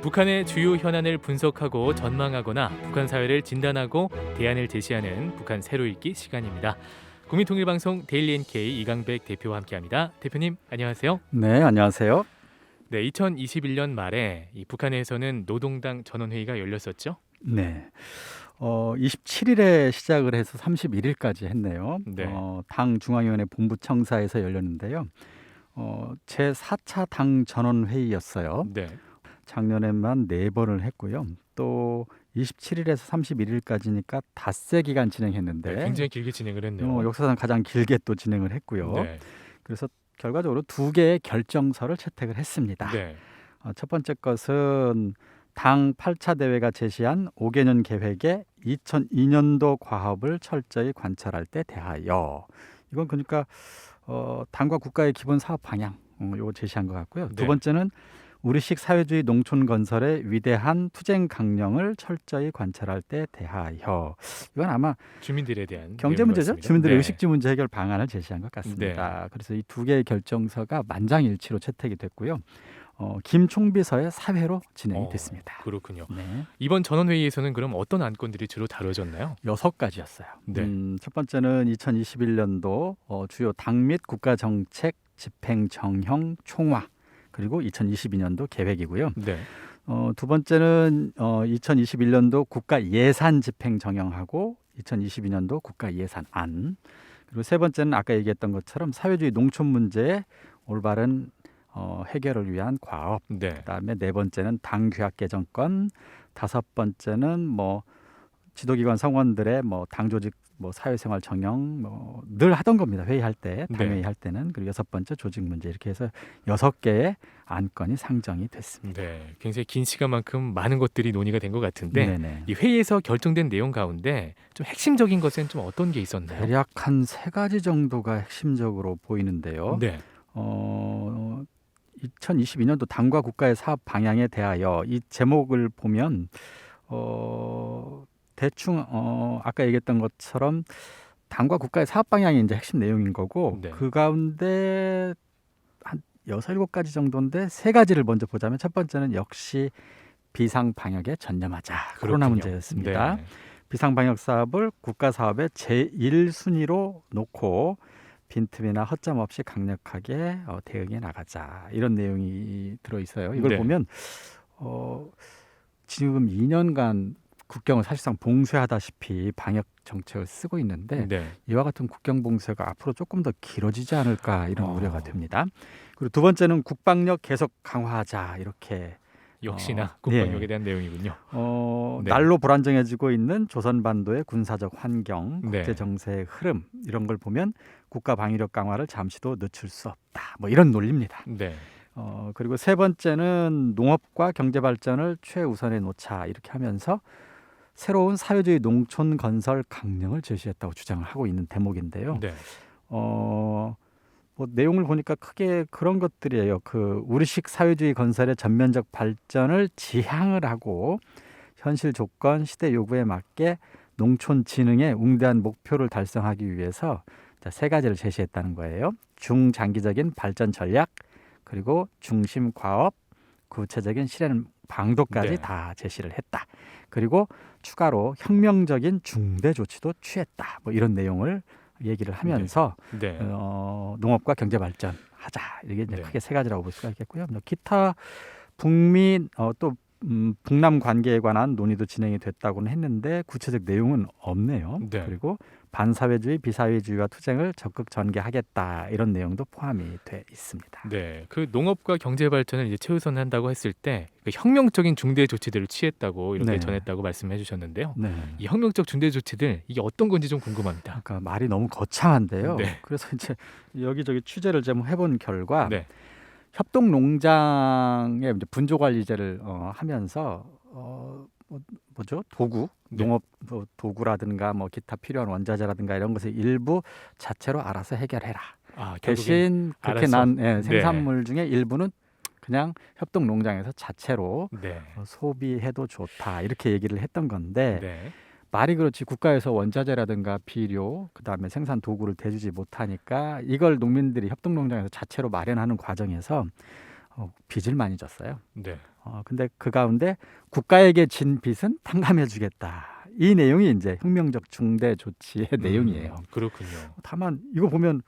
북한의 주요 현안을 분석하고 전망하거나 북한 사회를 진단하고 대안을 제시하는 북한 새로 읽기 시간입니다. 국민통일방송 데일리 NK 이강백 대표와 함께합니다. 대표님 안녕하세요. 네, 안녕하세요. 네, 2021년 말에 이 북한에서는 노동당 전원회의가 열렸었죠. 네, 27일에 시작을 해서 31일까지 했네요. 네. 당 중앙위원회 본부청사에서 열렸는데요. 제4차 당 전원회의였어요. 네. 작년에만 4번을 했고요. 또 27일에서 31일까지니까 닷새 기간 진행했는데 네, 굉장히 길게 진행을 했네요. 역사상 가장 길게 또 진행을 했고요. 네. 그래서 결과적으로 2개의 결정서를 채택을 했습니다. 네. 첫 번째 것은 당 8차 대회가 제시한 5개년 계획의 2002년도 과업을 철저히 관철할 때 대하여. 이건 그러니까 당과 국가의 기본 사업 방향 이거 제시한 것 같고요. 네. 두 번째는 우리식 사회주의 농촌 건설의 위대한 투쟁 강령을 철저히 관철할 때 대하여. 이건 아마 주민들에 대한 경제 내용 문제죠. 같습니다. 주민들의 네. 의식주 문제 해결 방안을 제시한 것 같습니다. 그래서 이 2개의 결정서가 만장일치로 채택이 됐고요. 김 총비서의 사회로 진행이 됐습니다. 그렇군요. 네. 이번 전원회의에서는 그럼 어떤 안건들이 주로 다뤄졌나요? 6가지였어요. 네. 첫 번째는 2021년도 주요 당 및 국가정책 집행 정형 총화 그리고 2022년도 계획이고요. 네. 두 번째는 2021년도 국가 예산 집행 정형하고 2022년도 국가 예산안. 그리고 세 번째는 아까 얘기했던 것처럼 사회주의 농촌 문제의 올바른 해결을 위한 과업. 네. 그다음에 네 번째는 당 규약 개정권. 다섯 번째는 지도기관 성원들의 당 조직 사회생활 정형 늘 하던 겁니다. 회의할 때, 네. 당회의 할 때는. 그리고 6번째 조직 문제 이렇게 해서 6개의 안건이 상정이 됐습니다. 네, 굉장히 긴 시간만큼 많은 것들이 논의가 된 것 같은데 네네. 이 회의에서 결정된 내용 가운데 좀 핵심적인 것은 좀 어떤 게 있었나요? 대략 한 3가지 정도가 핵심적으로 보이는데요. 네, 2022년도 당과 국가의 사업 방향에 대하여 이 제목을 보면 대충 아까 얘기했던 것처럼 당과 국가의 사업 방향이 이제 핵심 내용인 거고 네. 그 가운데 한 6, 7가지 정도인데 3가지를 먼저 보자면 첫 번째는 역시 비상 방역에 전념하자. 코로나 그렇군요. 문제였습니다. 네. 비상 방역 사업을 국가 사업의 제1순위로 놓고 빈틈이나 허점 없이 강력하게 대응해 나가자. 이런 내용이 들어 있어요. 이걸 네. 보면 지금 2년간 국경을 사실상 봉쇄하다시피 방역 정책을 쓰고 있는데 네. 이와 같은 국경 봉쇄가 앞으로 조금 더 길어지지 않을까 이런 우려가 어. 됩니다. 그리고 두 번째는 국방력 계속 강화하자 이렇게 역시나 네. 국방력에 대한 내용이군요. 네. 날로 불안정해지고 있는 조선반도의 군사적 환경, 네. 국제 정세의 흐름 이런 걸 보면 국가 방위력 강화를 잠시도 늦출 수 없다. 이런 논리입니다. 네. 그리고 세 번째는 농업과 경제 발전을 최우선에 놓자 이렇게 하면서 새로운 사회주의 농촌 건설 강령을 제시했다고 주장을 하고 있는 대목인데요. 네. 내용을 보니까 크게 그런 것들이에요. 우리식 사회주의 건설의 전면적 발전을 지향을 하고 현실 조건, 시대 요구에 맞게 농촌 진흥의 웅대한 목표를 달성하기 위해서 3가지를 제시했다는 거예요. 중장기적인 발전 전략, 그리고 중심 과업, 구체적인 실행 방도까지 네. 다 제시를 했다. 그리고 추가로 혁명적인 중대 조치도 취했다. 이런 내용을 얘기를 하면서 네. 농업과 경제 발전 하자. 이게 이제 네. 크게 3가지라고 볼 수가 있겠고요. 기타 북미 또 북남 관계에 관한 논의도 진행이 됐다고는 했는데 구체적 내용은 없네요. 네. 그리고 반사회주의, 비사회주의와 투쟁을 적극 전개하겠다 이런 내용도 포함이 돼 있습니다. 네. 그 농업과 경제 발전을 이제 최우선한다고 했을 때 그 혁명적인 중대 조치들을 취했다고 이렇게 네. 전했다고 말씀해 주셨는데요. 네. 이 혁명적 중대 조치들 이게 어떤 건지 좀 궁금합니다. 그러니까 말이 너무 거창한데요. 네. 그래서 이제 여기저기 취재를 좀 해본 결과 네. 협동농장의 이제 분조관리제를 하면서 도구, 네. 농업 도구라든가 기타 필요한 원자재라든가 이런 것을 일부 자체로 알아서 해결해라. 결국엔 대신 그렇게 알아서. 난 생산물 중에 일부는 그냥 협동농장에서 자체로 네. 소비해도 좋다 이렇게 얘기를 했던 건데 네. 말이 그렇지 국가에서 원자재라든가 비료 그다음에 생산 도구를 대주지 못하니까 이걸 농민들이 협동농장에서 자체로 마련하는 과정에서 빚을 많이 졌어요. 네. 근데 그 가운데 국가에게 진 빚은 탕감해주겠다. 이 내용이 이제 혁명적 중대 조치의 내용이에요. 그렇군요. 다만 이거 보면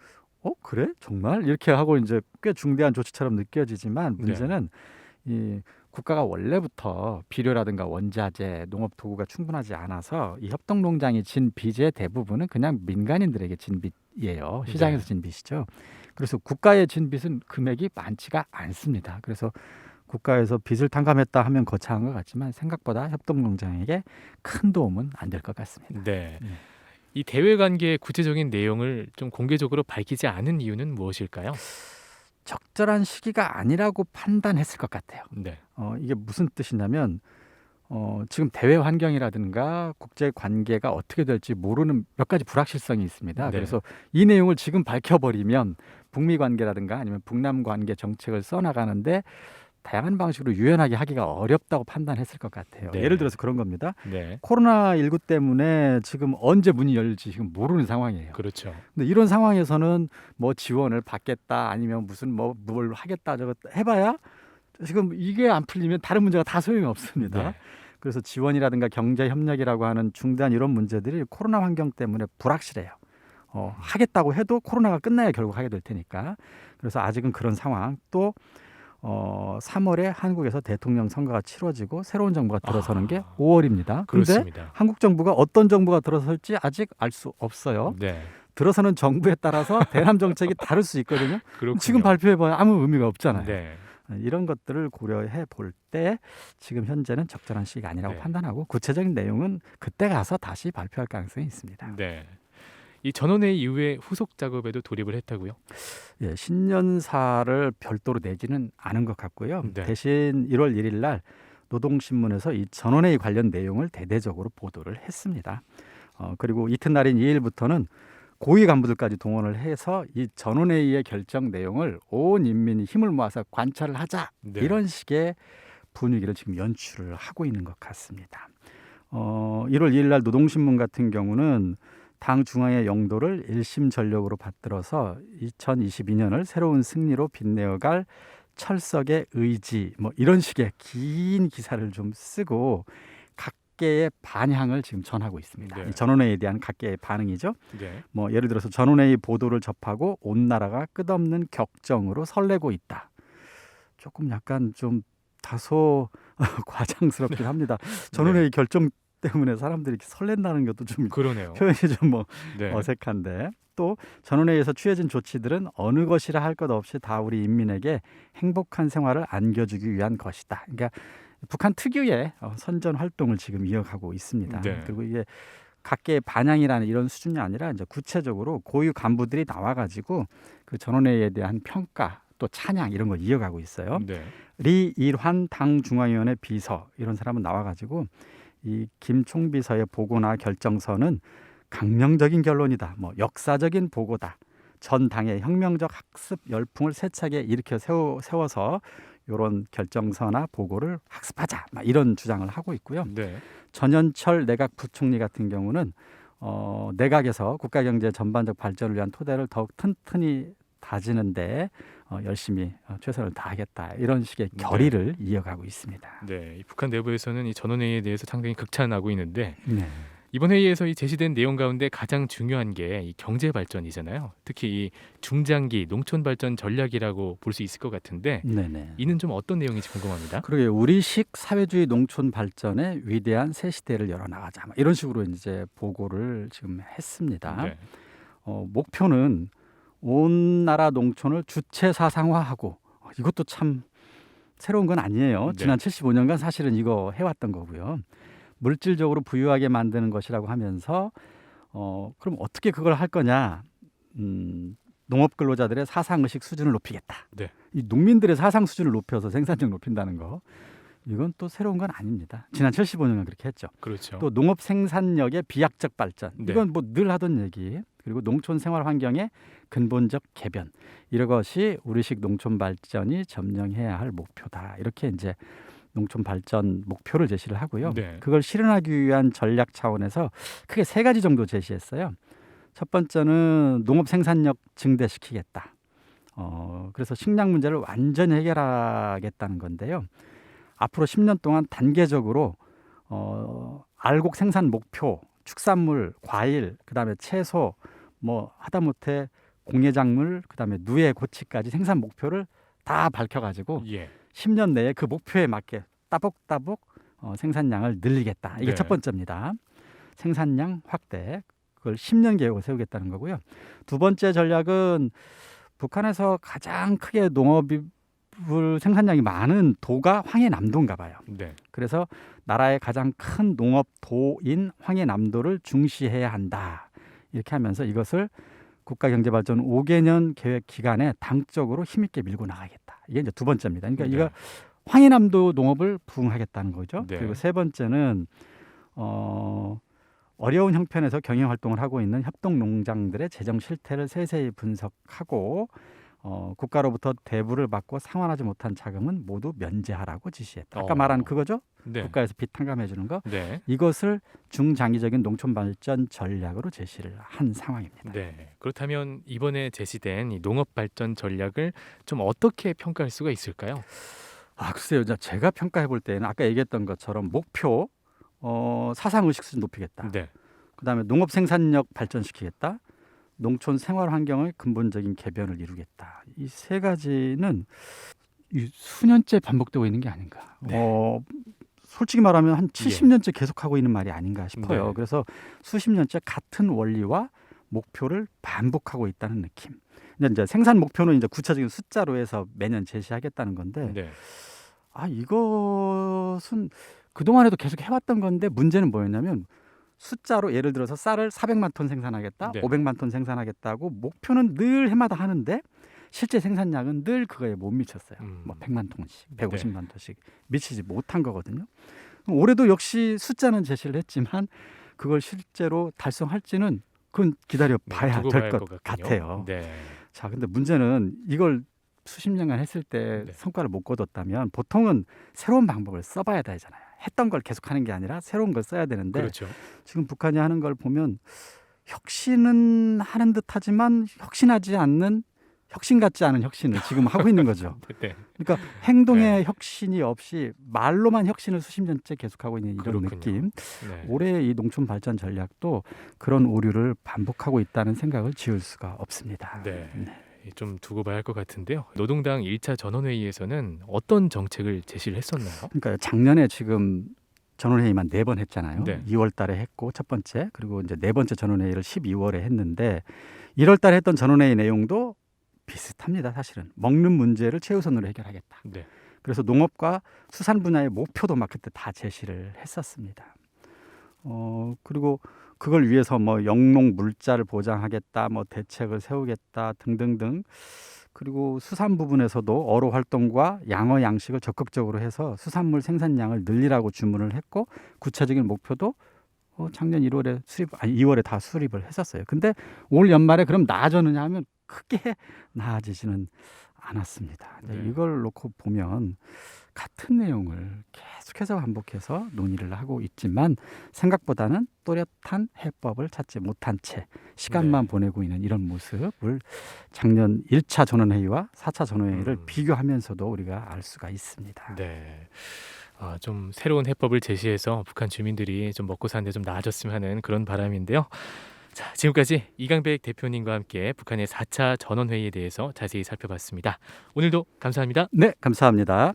그래? 정말? 이렇게 하고 이제 꽤 중대한 조치처럼 느껴지지만 네. 문제는 이 국가가 원래부터 비료라든가 원자재, 농업 도구가 충분하지 않아서 이 협동농장이 진 빚의 대부분은 그냥 민간인들에게 진 빚이에요. 시장에서 네. 진 빚이죠. 그래서 국가에 진 빚은 금액이 많지가 않습니다. 그래서 국가에서 빚을 탕감했다 하면 거창한 것 같지만 생각보다 협동농장에게 큰 도움은 안 될 것 같습니다. 네. 네. 이 대외 관계의 구체적인 내용을 좀 공개적으로 밝히지 않은 이유는 무엇일까요? 적절한 시기가 아니라고 판단했을 것 같아요. 네. 이게 무슨 뜻이냐면 지금 대외 환경이라든가 국제 관계가 어떻게 될지 모르는 몇 가지 불확실성이 있습니다. 네. 그래서 이 내용을 지금 밝혀버리면 북미 관계라든가 아니면 북남 관계 정책을 써나가는데 다양한 방식으로 유연하게 하기가 어렵다고 판단했을 것 같아요. 네. 예를 들어서 그런 겁니다. 네. 코로나19 때문에 지금 언제 문이 열릴지 지금 모르는 상황이에요. 그렇죠. 근데 이런 상황에서는 뭐 지원을 받겠다 아니면 무슨 뭘 하겠다 저거 해봐야 지금 이게 안 풀리면 다른 문제가 다 소용이 없습니다. 네. 그래서 지원이라든가 경제 협력이라고 하는 중대한 이런 문제들이 코로나 환경 때문에 불확실해요. 하겠다고 해도 코로나가 끝나야 결국 하게 될 테니까. 그래서 아직은 그런 상황. 또 3월에 한국에서 대통령 선거가 치러지고 새로운 정부가 들어서는 게 5월입니다. 그런데 그렇습니다. 한국 정부가 어떤 정부가 들어설지 아직 알 수 없어요. 네. 들어서는 정부에 따라서 대남 정책이 다를 수 있거든요. 그렇군요. 지금 발표해봐야 아무 의미가 없잖아요. 네. 이런 것들을 고려해 볼 때 지금 현재는 적절한 시기가 아니라고 네. 판단하고 구체적인 내용은 그때 가서 다시 발표할 가능성이 있습니다. 네. 이 전원회의 이후에 후속 작업에도 돌입을 했다고요? 예, 신년사를 별도로 내지는 않은 것 같고요. 네. 대신 1월 1일 날 노동신문에서 이 전원회의 관련 내용을 대대적으로 보도를 했습니다. 그리고 이튿날인 2일부터는 고위 간부들까지 동원을 해서 이 전원회의의 결정 내용을 온 인민이 힘을 모아서 관찰을 하자 네. 이런 식의 분위기를 지금 연출을 하고 있는 것 같습니다. 1월 2일 날 노동신문 같은 경우는 당 중앙의 영도를 일심전력으로 받들어서 2022년을 새로운 승리로 빛내어갈 철석의 의지 뭐 이런 식의 긴 기사를 좀 쓰고 각계의 반향을 지금 전하고 있습니다. 네. 이 전원회의에 대한 각계의 반응이죠. 네. 뭐 예를 들어서 전원회의 보도를 접하고 온 나라가 끝없는 격정으로 설레고 있다. 조금 약간 좀 다소 과장스럽긴 합니다. 전원회의 결정 때문에 사람들이 이렇게 설렌다는 것도 좀 그러네요. 표현이 좀 뭐 네. 어색한데 또 전원회의에서 취해진 조치들은 어느 것이라 할 것 없이 다 우리 인민에게 행복한 생활을 안겨주기 위한 것이다. 그러니까 북한 특유의 선전 활동을 지금 이어가고 있습니다. 네. 그리고 이게 각계의 반향이라는 이런 수준이 아니라 이제 구체적으로 고위 간부들이 나와가지고 그 전원회의에 대한 평가 또 찬양 이런 걸 이어가고 있어요. 네. 리일환 당중앙위원회 비서 이런 사람은 나와가지고 이 김 총비서의 보고나 결정서는 강령적인 결론이다. 뭐 역사적인 보고다. 전 당의 혁명적 학습 열풍을 세차게 일으켜 세워서 이런 결정서나 보고를 학습하자. 막 이런 주장을 하고 있고요. 네. 전현철 내각 부총리 같은 경우는 내각에서 국가 경제 전반적 발전을 위한 토대를 더욱 튼튼히 다지는데 열심히 최선을 다하겠다. 이런 식의 결의를 이어가고 있습니다. 네. 이 북한 내부에서는 이 전원회의에 대해서 상당히 극찬하고 있는데 네. 이번 회의에서 이 제시된 내용 가운데 가장 중요한 게 이 경제 발전이잖아요. 특히 이 중장기 농촌 발전 전략이라고 볼 수 있을 것 같은데 네네. 이는 좀 어떤 내용인지 궁금합니다. 그러게 우리식 사회주의 농촌 발전의 위대한 새 시대를 열어나가자. 막 이런 식으로 이제 보고를 지금 했습니다. 네. 목표는 온 나라 농촌을 주체 사상화하고 이것도 참 새로운 건 아니에요. 네. 지난 75년간 사실은 이거 해왔던 거고요. 물질적으로 부유하게 만드는 것이라고 하면서 그럼 어떻게 그걸 할 거냐? 농업 근로자들의 사상 의식 수준을 높이겠다. 네. 이 농민들의 사상 수준을 높여서 생산력 높인다는 거. 이건 또 새로운 건 아닙니다. 지난 75년간 그렇게 했죠. 그렇죠. 또 농업 생산력의 비약적 발전. 네. 이건 뭐 늘 하던 얘기. 그리고 농촌 생활 환경의 근본적 개변. 이것이 우리식 농촌 발전이 점령해야 할 목표다. 이렇게 이제 농촌 발전 목표를 제시를 하고요. 네. 그걸 실현하기 위한 전략 차원에서 크게 3가지 정도 제시했어요. 첫 번째는 농업 생산력 증대시키겠다. 그래서 식량 문제를 완전히 해결하겠다는 건데요. 앞으로 10년 동안 단계적으로 알곡 생산 목표, 축산물, 과일, 그다음에 채소, 뭐 하다못해 공예작물, 그다음에 누에 고치까지 생산 목표를 다 밝혀가지고 예. 10년 내에 그 목표에 맞게 따복따복 생산량을 늘리겠다. 이게 네. 첫 번째입니다. 생산량 확대. 그걸 10년 계획을 세우겠다는 거고요. 두 번째 전략은 북한에서 가장 크게 농업을 생산량이 많은 도가 황해남도인가 봐요. 네. 그래서 나라의 가장 큰 농업도인 황해남도를 중시해야 한다. 이렇게 하면서 이것을 국가경제발전 5개년 계획 기간에 당적으로 힘있게 밀고 나가겠다. 이게 이제 두 번째입니다. 그러니까 네. 이거 황해남도 농업을 부흥하겠다는 거죠. 네. 그리고 세 번째는 어려운 형편에서 경영 활동을 하고 있는 협동농장들의 재정 실태를 세세히 분석하고 국가로부터 대부를 받고 상환하지 못한 자금은 모두 면제하라고 지시했다. 아까 말한 그거죠? 네. 국가에서 빚 탕감해 주는 거. 네. 이것을 중장기적인 농촌 발전 전략으로 제시를 한 상황입니다. 네. 그렇다면 이번에 제시된 이 농업 발전 전략을 좀 어떻게 평가할 수가 있을까요? 글쎄요. 제가 평가해 볼 때는 아까 얘기했던 것처럼 목표 사상 의식 수준 높이겠다. 네. 그다음에 농업 생산력 발전시키겠다. 농촌 생활 환경의 근본적인 개변을 이루겠다. 이 세 가지는 수년째 반복되고 있는 게 아닌가. 네. 솔직히 말하면 한 70년째 계속하고 있는 말이 아닌가 싶어요. 네. 그래서 수십 년째 같은 원리와 목표를 반복하고 있다는 느낌. 근데 이제 생산 목표는 이제 구체적인 숫자로 해서 매년 제시하겠다는 건데, 네. 이것은 그동안에도 계속 해왔던 건데 문제는 뭐였냐면 숫자로 예를 들어서 쌀을 400만 톤 생산하겠다, 네. 500만 톤 생산하겠다고 목표는 늘 해마다 하는데 실제 생산량은 늘 그거에 못 미쳤어요. 뭐 100만 톤씩, 150만 톤씩 미치지 못한 거거든요. 올해도 역시 숫자는 제시를 했지만 그걸 실제로 달성할지는 그건 기다려 봐야 두고 될 봐야 것 것 같아요. 네. 자, 근데 문제는 이걸 수십 년간 했을 때 네. 성과를 못 거뒀다면 보통은 새로운 방법을 써봐야 되잖아요. 했던 걸 계속하는 게 아니라 새로운 걸 써야 되는데 그렇죠. 지금 북한이 하는 걸 보면 혁신은 하는 듯하지만 혁신하지 않는 혁신 같지 않은 혁신을 지금 하고 있는 거죠. 네. 그러니까 행동의 혁신이 없이 말로만 혁신을 수십 년째 계속하고 있는 이런 그렇군요. 느낌. 네. 올해 이 농촌 발전 전략도 그런 오류를 반복하고 있다는 생각을 지울 수가 없습니다. 네. 좀 두고 봐야 할 것 같은데요. 노동당 1차 전원회의에서는 어떤 정책을 제시를 했었나요? 그러니까 작년에 지금 전원회의만 4번 했잖아요. 네. 2월 달에 했고 첫 번째, 그리고 이제 네 번째 전원회의를 12월에 했는데 1월 달에 했던 전원회의 내용도 비슷합니다. 사실은 먹는 문제를 최우선으로 해결하겠다. 네. 그래서 농업과 수산 분야의 목표도 막 그때 다 제시를 했었습니다. 그리고 그걸 위해서 뭐 영농 물자를 보장하겠다, 뭐 대책을 세우겠다 등등등. 그리고 수산 부분에서도 어로 활동과 양어 양식을 적극적으로 해서 수산물 생산량을 늘리라고 주문을 했고 구체적인 목표도 작년 2월에 다 수립을 했었어요. 근데 올 연말에 그럼 나아졌느냐 하면 크게 나아지지는 않았습니다. 네. 이걸 놓고 보면 같은 내용을 계속해서 반복해서 논의를 하고 있지만 생각보다는 또렷한 해법을 찾지 못한 채 시간만 보내고 있는 이런 모습을 작년 1차 전원회의와 4차 전원회의를 비교하면서도 우리가 알 수가 있습니다. 네. 좀 새로운 해법을 제시해서 북한 주민들이 좀 먹고 사는데 좀 나아졌으면 하는 그런 바람인데요. 자, 지금까지 이강백 대표님과 함께 북한의 4차 전원회의에 대해서 자세히 살펴봤습니다. 오늘도 감사합니다. 네, 감사합니다.